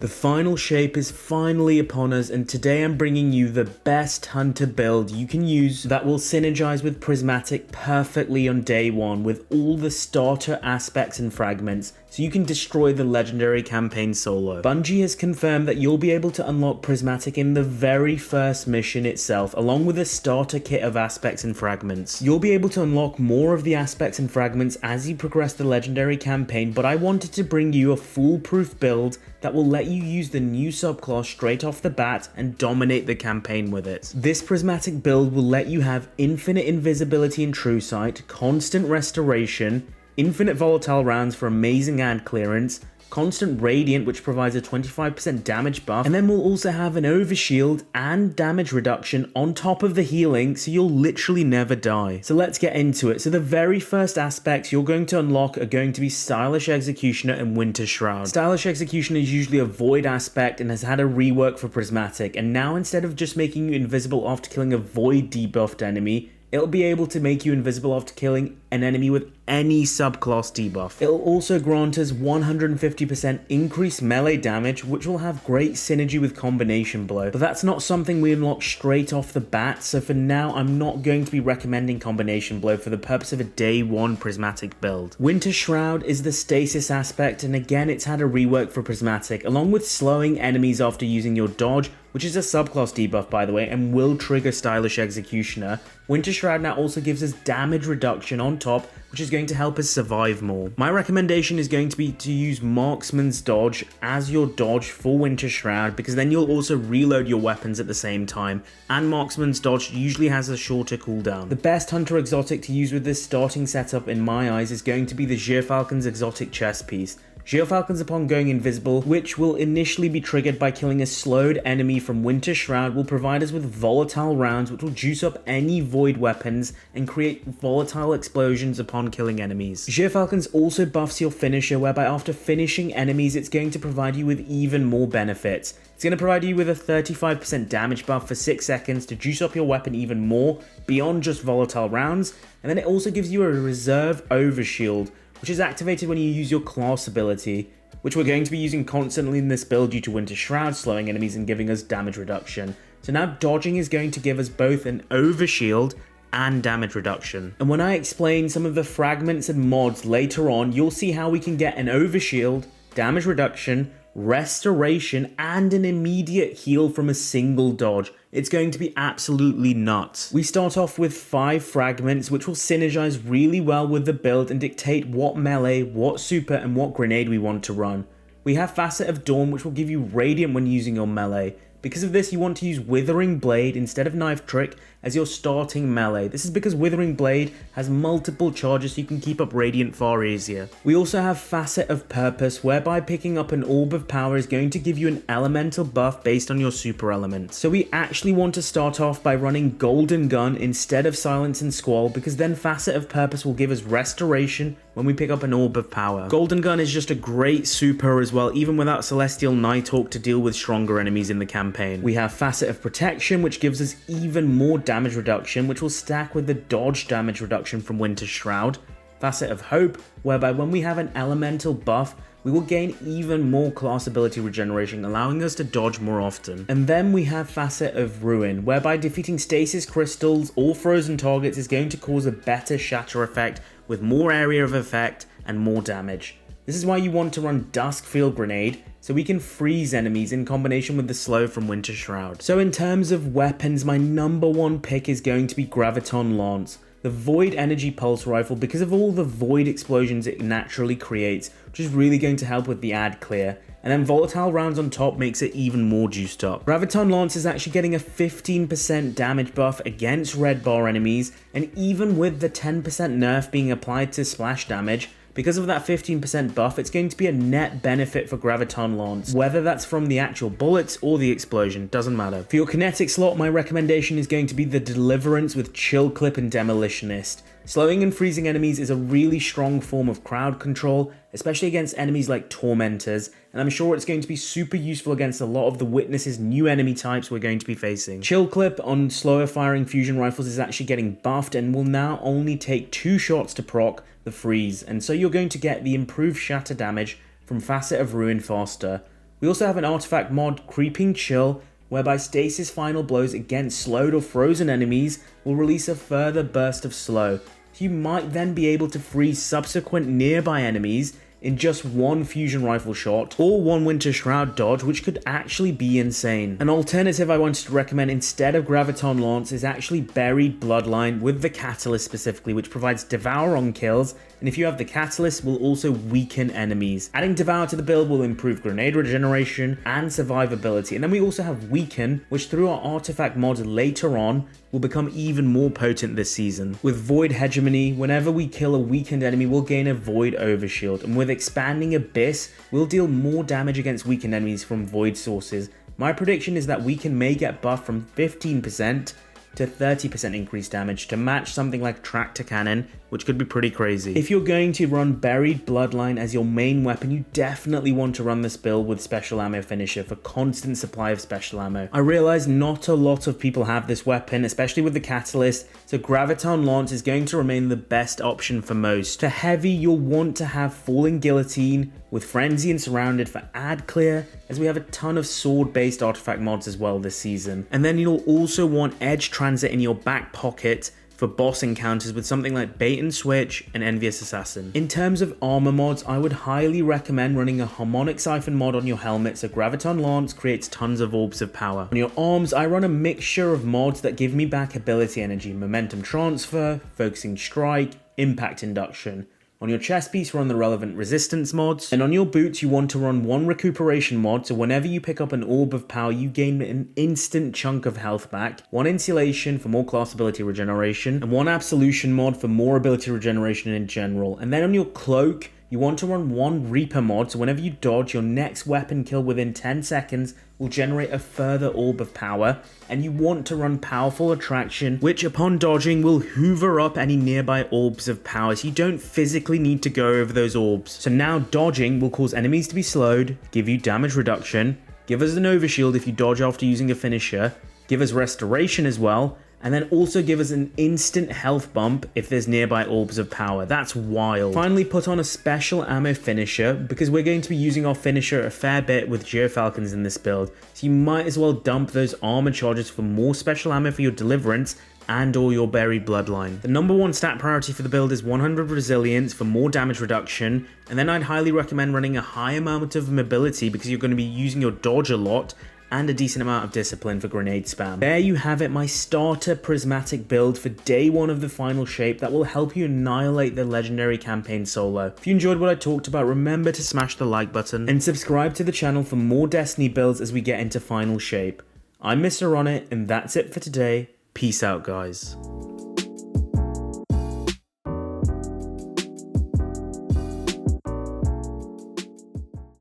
The final shape is finally upon us, and today I'm bringing you the best hunter build you can use that will synergize with Prismatic perfectly on day one with all the starter aspects and fragments, so you can destroy the legendary campaign solo. Bungie has confirmed that you'll be able to unlock Prismatic in the very first mission itself, along with a starter kit of aspects and fragments. You'll be able to unlock more of the aspects and fragments as you progress the legendary campaign, but I wanted to bring you a foolproof build that will let you use the new subclass straight off the bat and dominate the campaign with it. This Prismatic build will let you have infinite invisibility and true sight, constant restoration, infinite volatile rounds for amazing ad clearance, constant radiant which provides a 25% damage buff, and then we'll also have an overshield and damage reduction on top of the healing, so you'll literally never die. So let's get into it. So the very first aspects you're going to unlock are going to be Stylish Executioner and Winter Shroud. Stylish Executioner is usually a void aspect and has had a rework for Prismatic, and now instead of just making you invisible after killing a void debuffed enemy, it'll be able to make you invisible after killing an enemy with any subclass debuff. It'll also grant us 150% increased melee damage, which will have great synergy with Combination Blow, but that's not something we unlock straight off the bat, so for now I'm not going to be recommending Combination Blow for the purpose of a day one Prismatic build. Winter Shroud is the stasis aspect, and again it's had a rework for Prismatic, along with slowing enemies after using your dodge, which is a subclass debuff by the way, and will trigger Stylish Executioner. Winter Shroud now also gives us damage reduction on top, which is going to help us survive more. My recommendation is going to be to use Marksman's Dodge as your dodge for Winter Shroud, because then you'll also reload your weapons at the same time, and Marksman's Dodge usually has a shorter cooldown. The best hunter exotic to use with this starting setup in my eyes is going to be the Gyrfalcon's exotic chest piece. Gyrfalcons upon going invisible, which will initially be triggered by killing a slowed enemy from Winter Shroud, will provide us with volatile rounds which will juice up any void weapons and create volatile explosions upon killing enemies. Gyrfalcons also buffs your finisher, whereby after finishing enemies it's going to provide you with even more benefits. It's going to provide you with a 35% damage buff for 6 seconds to juice up your weapon even more beyond just volatile rounds, and then it also gives you a reserve overshield, which is activated when you use your class ability, which we're going to be using constantly in this build due to Winter Shroud slowing enemies and giving us damage reduction. So now dodging is going to give us both an overshield and damage reduction. And when I explain some of the fragments and mods later on, you'll see how we can get an overshield, damage reduction, restoration, and an immediate heal from a single dodge. It's going to be absolutely nuts. We start off with 5 fragments, which will synergize really well with the build and dictate what melee, what super, and what grenade we want to run. We have Facet of Dawn, which will give you radiant when using your melee. Because of this, you want to use Withering Blade instead of Knife Trick as your starting melee. This is because Withering Blade has multiple charges, so you can keep up Radiant far easier. We also have Facet of Purpose, whereby picking up an Orb of Power is going to give you an elemental buff based on your super element. So we actually want to start off by running Golden Gun instead of Silence and Squall, because then Facet of Purpose will give us restoration when we pick up an Orb of Power. Golden Gun is just a great super as well, even without Celestial Nighthawk to deal with stronger enemies in the campaign. We have Facet of Protection, which gives us even more damage reduction, which will stack with the dodge damage reduction from Winter Shroud. Facet of Hope, whereby when we have an elemental buff, we will gain even more class ability regeneration, allowing us to dodge more often. And then we have Facet of Ruin, whereby defeating stasis crystals or frozen targets is going to cause a better shatter effect with more area of effect and more damage. This is why you want to run Duskfield Grenade, so we can freeze enemies in combination with the slow from Winter Shroud. So in terms of weapons, my number one pick is going to be Graviton Lance, the Void Energy Pulse Rifle, because of all the void explosions it naturally creates, which is really going to help with the ad clear. And then volatile rounds on top makes it even more juiced up. Graviton Lance is actually getting a 15% damage buff against red bar enemies, and even with the 10% nerf being applied to splash damage, because of that 15% buff, it's going to be a net benefit for Graviton Lance, whether that's from the actual bullets or the explosion, doesn't matter. For your kinetic slot, my recommendation is going to be the Deliverance with Chill Clip and Demolitionist. Slowing and freezing enemies is a really strong form of crowd control, especially against enemies like Tormentors, and I'm sure it's going to be super useful against a lot of the Witness's new enemy types we're going to be facing. Chill Clip on slower firing fusion rifles is actually getting buffed and will now only take 2 shots to proc the freeze, and so you're going to get the improved shatter damage from Facet of Ruin faster. We also have an artifact mod, Creeping Chill, whereby stasis final blows against slowed or frozen enemies will release a further burst of slow. You might then be able to freeze subsequent nearby enemies in just one fusion rifle shot or one Winter Shroud dodge, which could actually be insane. An alternative I wanted to recommend instead of Graviton Lance is actually Buried Bloodline with the Catalyst specifically, which provides Devour on kills, and if you have the Catalyst, will also weaken enemies. Adding Devour to the build will improve grenade regeneration and survivability, and then we also have Weaken, which through our artifact mod later on will become even more potent this season. With Void Hegemony, whenever we kill a weakened enemy, we'll gain a Void Overshield, and with Expanding Abyss, we'll deal more damage against weakened enemies from Void sources. My prediction is that Weaken may get buffed from 15% to 30% increased damage to match something like Tractor Cannon, which could be pretty crazy. If you're going to run Buried Bloodline as your main weapon, you definitely want to run this build with Special Ammo Finisher for constant supply of special ammo. I realize not a lot of people have this weapon, especially with the Catalyst, so Graviton Lance is going to remain the best option for most. For heavy, you'll want to have Falling Guillotine with Frenzy and Surrounded for ad clear, as we have a ton of sword-based artifact mods as well this season. And then you'll also want Edge Transit in your back pocket for boss encounters with something like Bait and Switch and Envious Assassin. In terms of armor mods, I would highly recommend running a Harmonic Siphon mod on your helmet so Graviton Lance creates tons of orbs of power. On your arms, I run a mixture of mods that give me back ability energy, Momentum Transfer, Focusing Strike, Impact Induction. On your chest piece, run the relevant resistance mods, and on your boots, you want to run one recuperation mod, so whenever you pick up an orb of power, you gain an instant chunk of health back, one insulation for more class ability regeneration, and one absolution mod for more ability regeneration in general. And then on your cloak, you want to run one Reaper mod, so whenever you dodge, your next weapon kill within 10 seconds will generate a further orb of power, and you want to run Powerful Attraction, which upon dodging will hoover up any nearby orbs of power, so you don't physically need to go over those orbs. So now dodging will cause enemies to be slowed, give you damage reduction, give us an overshield if you dodge after using a finisher, give us restoration as well, and then also give us an instant health bump if there's nearby orbs of power. That's wild. Finally, put on a special ammo finisher, because we're going to be using our finisher a fair bit with Geofalcons in this build, so you might as well dump those armor charges for more special ammo for your Deliverance and or your Buried Bloodline. The number one stat priority for the build is 100 resilience for more damage reduction, and then I'd highly recommend running a high amount of mobility because you're going to be using your dodge a lot, and a decent amount of discipline for grenade spam. There you have it, my starter Prismatic build for day one of the final shape that will help you annihilate the legendary campaign solo. If you enjoyed what I talked about, remember to smash the like button and subscribe to the channel for more Destiny builds as we get into final shape. I'm Mr. On It, and that's it for today. Peace out, guys.